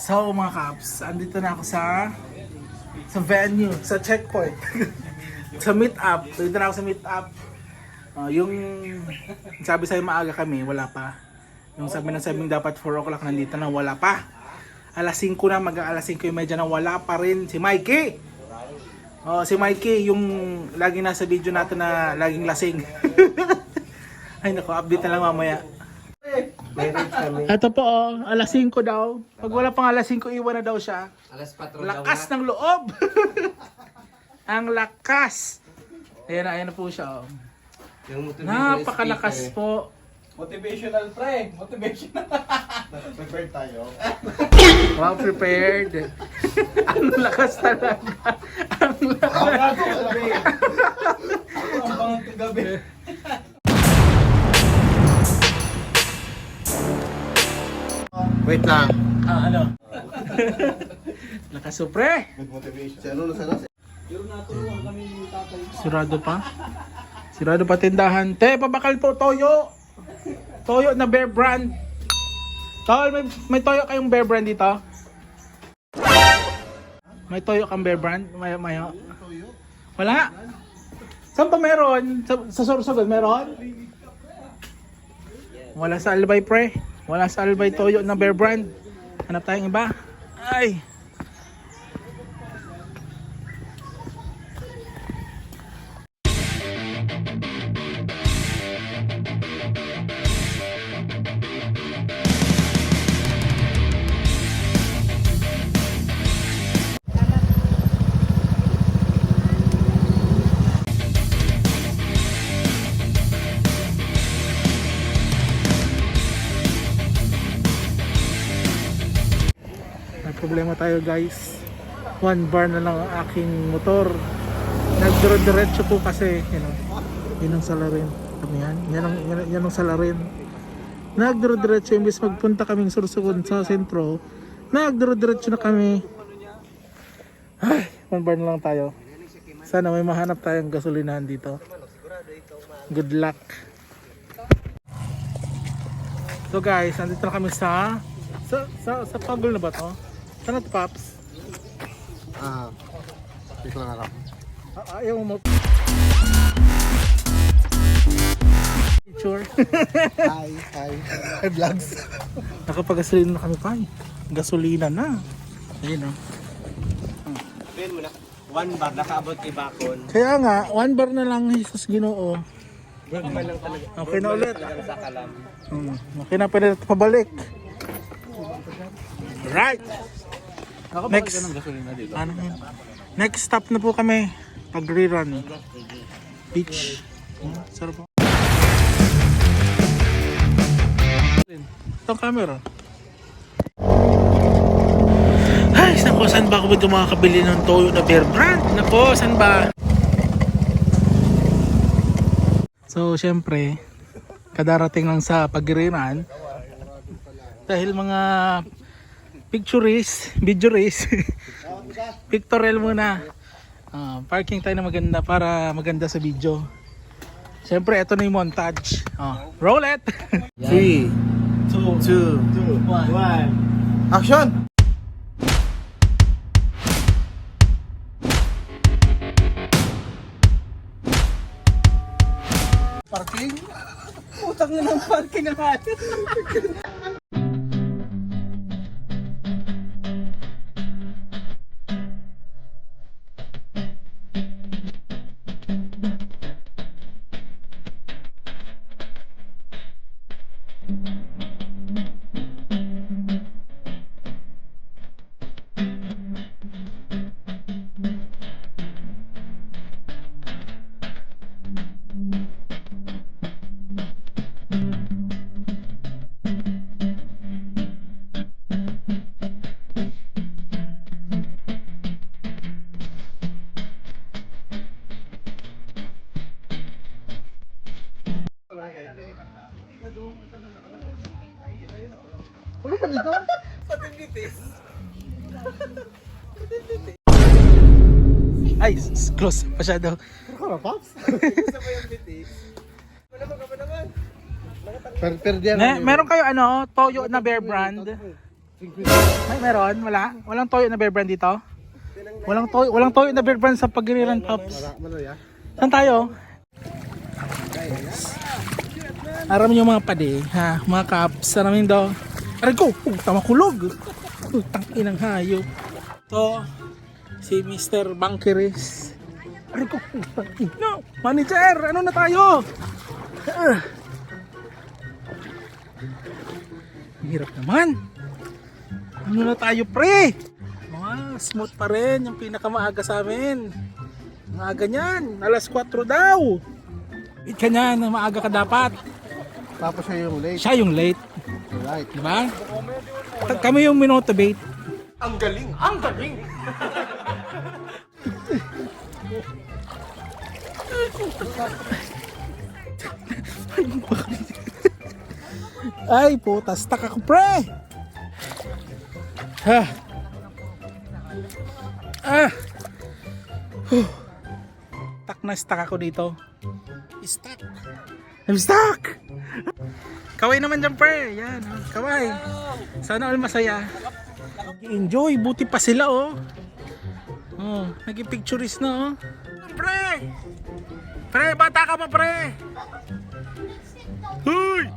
So mga Kaps, andito na ako sa venue, sa checkpoint. Sa meet up. Dito na ako sa meet up. Yung sabi sa'yo maaga kami, wala pa. Yung sabi ng sabing dapat 4 o'clock nandito na, wala pa. Alas 5 na, mag-aalas 5:30 na, wala pa rin si Mikey. Si Mikey, yung lagi nasa video natin na laging lasing. Ay nako, update na lang mamaya. Ito po alas 5 daw. Pag wala pang alas 5, iwan na daw siya. Alas 4 Lakas ng loob. Ang lakas. Ayan na po siya. Napakalakas po. Motivational pre, motivational. Prepared tayo. Wow, prepared. Ang lakas talaga. Ang lakas. Ang bangang gabi. Wait lang. Ano? Lakas supre. Good motivation. Si ano na sana? Sirado pa. Sirado pa tindahan. Te, pabakal po toyo. Toyo na Bear Brand. Tol, may toyo kayong Bear Brand dito? May toyo kang Bear Brand? May. Wala? Saan pa meron? Sa Sorsogon meron? Wala sa Albay pre. Wala sa Albay toyo na Bear Brand. Hanap tayong iba. Ay. Problema tayo guys, 1 bar na lang ang aking motor. Nagdiro-diretso po kasi yun ang salarin. Yan ang salarin. Nagdiro-diretso imbes magpunta kaming Sorsogon sa sentro, nagdiro-diretso na kami. Ay, 1 bar na lang tayo. Sana may mahanap tayong gasolinahan dito. Good luck. So guys, nandito na kami sa Pagol na ba to? Saan ito, Paps? Dito na lang. Ayaw mo picture. Hi vlogs. Nakapagasolina na kami pa. Gasolina na. Ayun Ben mo na. 1 bar nakaabot kay Bakon. Kaya nga, 1 bar na lang, Jesus Ginoo. Break man lang talaga. Okay na ulit. Talagang sa kalam. Okay na pwede natin pabalik. Right. Next. Ano yun? Next stop na po kami. Pag-rerun. Beach. Sarap po. Itong camera. Ay, nako, saan ba ako makakabili ng toyo na Bear Brand? Nako, saan ba? So, syempre, kadarating lang sa pag-rerun. Dahil mga pictures, video race, pictorial muna. Parking tayo na maganda para maganda sa video. Siyempre, ito na yung montage. Roll it! 3, 2, 1. Action! Parking? Putang na ng parking ang atin. Ano pa dito? Ay, close masyado. Ano pa, Pops? Gusto mo yung bitis? Wala ka pa naman. Per diyan. Meron kayo ano, toyo na Bear Brand? May meron? Wala? Walang toyo na bear brand dito? Walang toyo na bear brand sa Pagiriran, Pops. Saan tayo? Aram yung mga pade, ha? Mga caps, aramin daw. Aray ko! Tamakulog! Tangin ng hayop. Ito, si Mr. Bankeris. Aray ko! No! Manager! Ano na tayo? Hirap naman. Ano na tayo, pre? Smooth pa rin yung pinakamaaga sa amin. Maaga niyan, alas 4 daw. Wait ka niyan, maaga ka dapat. Tapos siya yung late. Siya yung late. Right. Diba? Kami yung minotivate. Ang galing! Ang galing! Ay, puta, stuck ako, pre! Ha? Stuck ako dito. Stuck. I'm stuck! Kaway naman dyan, pre. Yan, kaway. Sana all masaya. Enjoy, buti pa sila, oh. Oh, naging picturist na, oh. Pre! Pre, bata ka pa, pre! Hoy!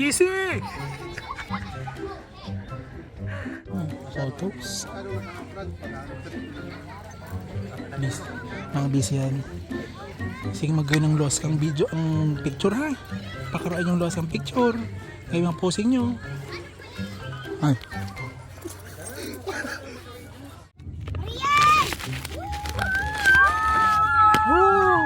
Easy! Photos. Mga busy yan. Sige, mag-gawin ng loss kang video, ang picture, ha? Pakaroon yung loss kang picture. Kayo mga posing nyo. Ay. Woo!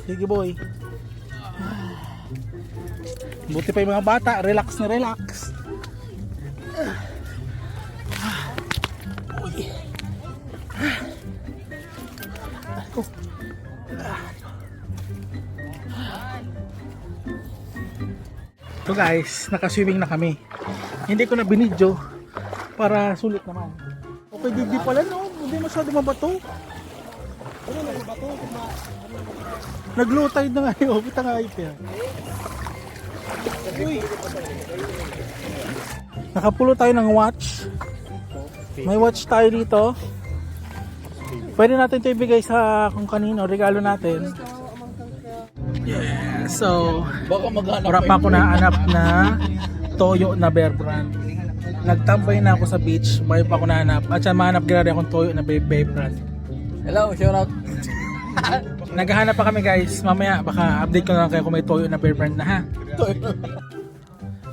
Sige boy. Buti pa yung mga bata, relax na relax. Boy. So guys, naka-swimming na kami. Hindi ko na binidyo para sulit naman. Okay, di pala no, hindi masyado mabato. Nag-low tide na nga yun. Kita nga hype yan. Uy. Nakapulo tayo ng watch. May watch tayo dito. Pwede natin ito ibigay sa kung kanino. Regalo natin. Yeah. So, wala pa ako nahanap na toyo na bear brand. Nagtambay na ako sa beach. Bayo pa ako nahanap. At siya mahanap grabe akong toyo na bear brand. Hello, shout out! Naghahanap pa kami guys. Mamaya baka update ko na lang kayo kung may toyo na bear brand na, ha.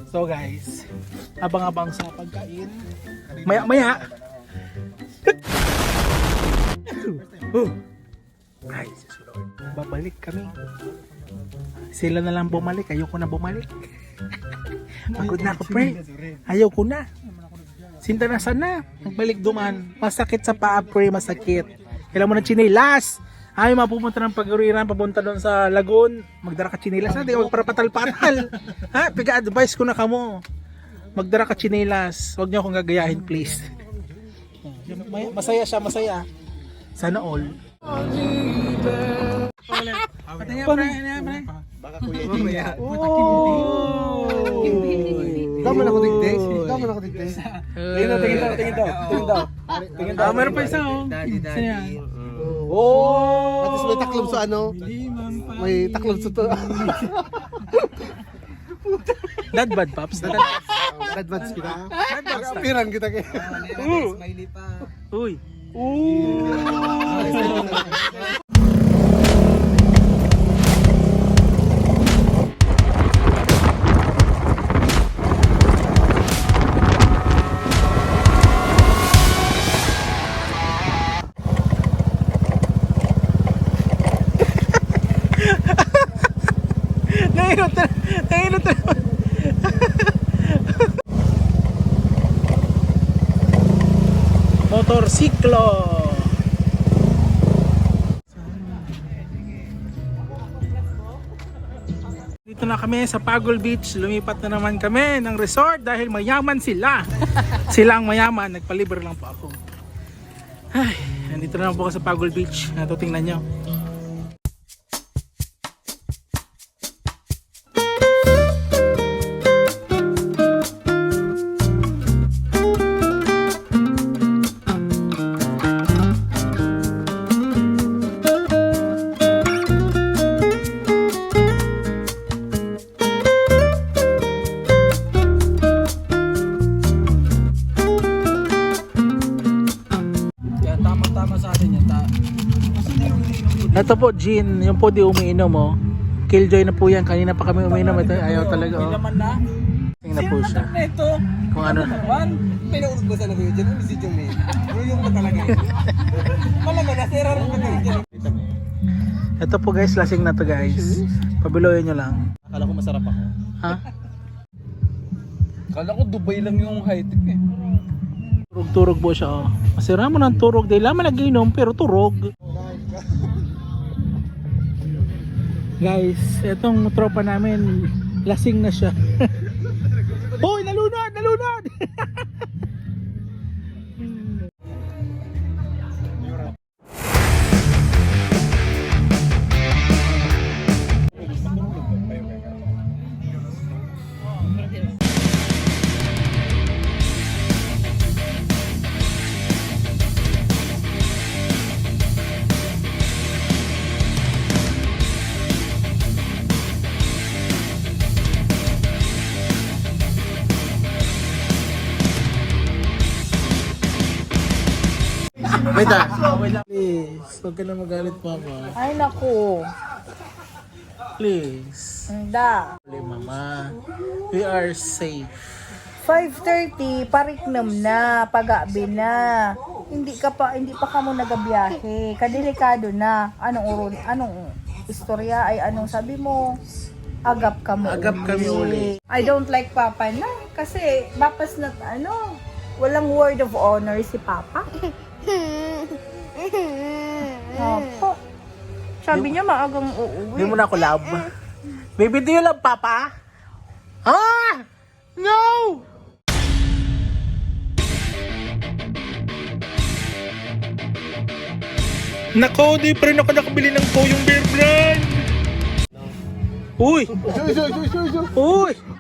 So guys, abang-abang sa pagkain. Maya. Guys, babalik kami. Sila na lang bumalik. Ayoko na bumalik. Pagod na ako, pre. Ayoko na. Sinta na sana. Nagbalik duman. Masakit sa paa, pre. Masakit. Kailan mo na chinelas. Ay, mapupunta ng Pagiriran, papunta doon sa Lagoon. Magdara ka chinelas. Hindi ka magparapatal-patal. Ha? Piga-advise ko na kamo. Magdara ka chinelas. Huwag niyo akong gagayahin, please. Masaya siya, masaya. Sana all. Patanya, pre. Baka kuya. Gaman ako digday. Gaman ako digday. Tingin daw. Meron pa isa, oh. Saan yan? Oh! At least may taklob sa ano. May taklob sa to. Dad bad, Pops. Advance kita. Dad bad. Piran kita kaya. Smiley pa. Uy. Nahilot na. Motorsiklo. Dito na kami sa Pagol Beach. Lumipat na naman kami ng resort dahil mayaman sila. Sila ang mayaman. Nagpalibre lang po ako. Ay, nandito na po ako sa Pagol Beach. Ito, tingnan nyo. Kaya tama-tama sa atin yan. Ito po, gin. Yung po di umiinom, oh. Killjoy na po yan. Kanina pa kami umiinom. Ito, ayaw talaga, oh. Naman na. Tingnan na po siya. Ito. Kung ano. Pinaulog ba sa labi yun? Ano si Jumay? Yung ba talaga? Malaga na, sira rin ba yun? Ito po guys, lasing na to guys. Pabiloyin nyo lang. Akala ko masarap ako. Ha? Akala ko Dubai lang yung high-tech eh. Turog-turog po siya, oh. Masira mo ng turog. Dahil laman nag-inom, pero turog. Guys, etong tropa namin, lasing na siya. Hoy, nalunod! Nalunod! Wait ah. Please, huwag ka na magalit, mama. Ay, naku. Please. Handa. Please, mama. We are safe. 5:30, pariknam na, pagabi na. Hindi pa kamo nagabiyahe. Kadelikado na. Anong istorya ay anong sabi mo? Agap kamo. Agap kami uli. I don't like Papa na. Kasi, papas na, walang word of honor si Papa. Opo. Sabi niya maagang uuwi. Hindi mo na ako love. Baby, do you love Papa? Ah! No! Nako, di pa rin ako nakabili ng Toyong Bear Brand. Uy! Uy!